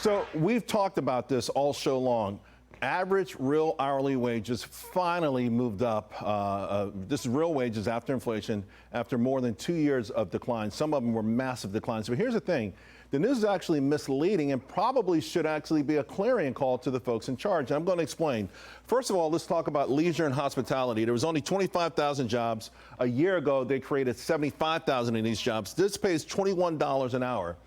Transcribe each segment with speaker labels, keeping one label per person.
Speaker 1: So we've talked about this all show long. Average real hourly wages finally moved up. This is real wages after inflation, after more than 2 years of decline. Some of them were massive declines. But here's the thing. The news is actually misleading and probably should actually be a clarion call to the folks in charge. I'm going to explain. First of all, let's talk about leisure and hospitality. There was only 25,000 jobs. A year ago, they created 75,000 in these jobs. This pays $21 an hour.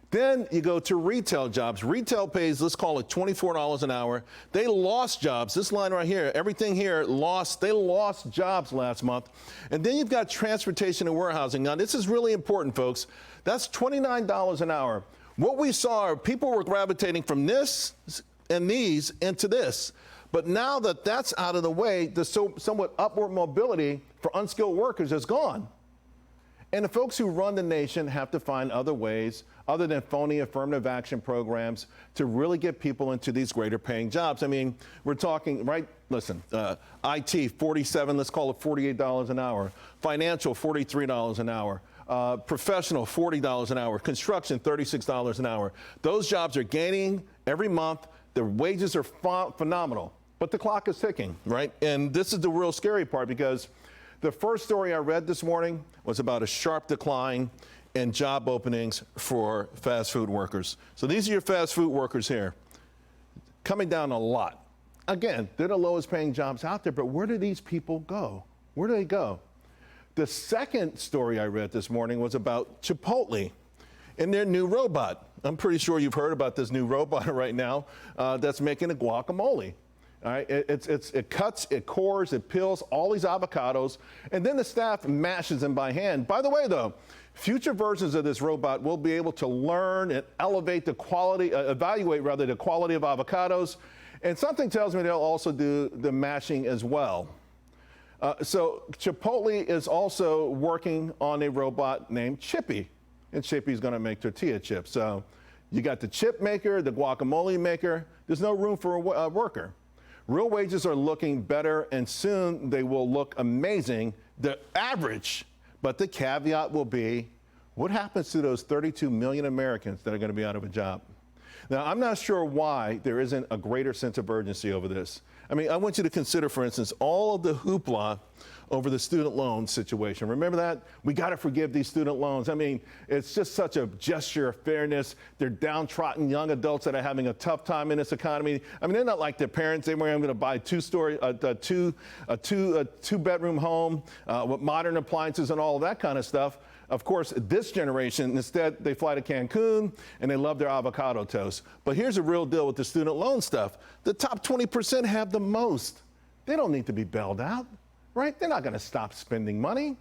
Speaker 1: Then you go to retail jobs. Retail pays, let's call it $24 an hour. They lost jobs. This line right here, everything here lost. They lost jobs last month. And then you've got transportation and warehousing. Now, this is really important, folks. That's $29 an hour. What we saw are people were gravitating from this and these into this. But now that that's out of the way, the somewhat upward mobility for unskilled workers is gone. And the folks who run the nation have to find other ways, other than phony affirmative action programs, to really get people into these greater paying jobs. I mean, we're talking, right? Listen, IT, 47, let's call it $48 an hour. Financial, $43 an hour. Professional, $40 an hour. Construction, $36 an hour. Those jobs are gaining every month. The wages are phenomenal, but the clock is ticking, right? And this is the real scary part, because the first story I read this morning was about a sharp decline in job openings for fast food workers. So these are your fast food workers here, coming down a lot. Again, they're the lowest paying jobs out there, but where do these people go? Where do they go? The second story I read this morning was about Chipotle and their new robot. I'm pretty sure you've heard about this new robot right now that's making a guacamole. All right, it cuts, it cores, it peels all these avocados, and then the staff mashes them by hand. By the way, though, future versions of this robot will be able to learn and elevate the quality, evaluate rather the quality of avocados, and something tells me they'll also do the mashing as well. So Chipotle is also working on a robot named Chippy, and Chippy's going to make tortilla chips. So you got the chip maker, the guacamole maker. There's no room for a worker. Real wages are looking better, and soon they will look amazing, the average. But the caveat will be, what happens to those 32 million Americans that are going to be out of a job? Now, I'm not sure why there isn't a greater sense of urgency over this. I mean, I want you to consider, for instance, all of the hoopla over the student loan situation. Remember that? We got to forgive these student loans. I mean, it's just such a gesture of fairness. They're downtrodden young adults that are having a tough time in this economy. I mean, they're not like their parents. They weren't going to buy a two-bedroom home with modern appliances and all of that kind of stuff. Of course, this generation, instead, they fly to Cancun and they love their avocado toast. But here's a real deal with the student loan stuff. The top 20% have the most. They don't need to be bailed out, right? They're not going to stop spending money,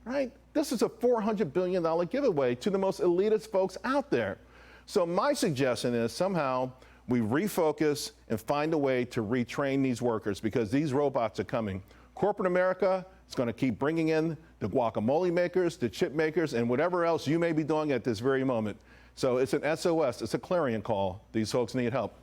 Speaker 1: right? This is a $400 billion giveaway to the most elitist folks out there. So my suggestion is somehow we refocus and find a way to retrain these workers, because these robots are coming. Corporate America is going to keep bringing in the guacamole makers, the chip makers, and whatever else you may be doing at this very moment. So it's an SOS, it's a clarion call. These folks need help.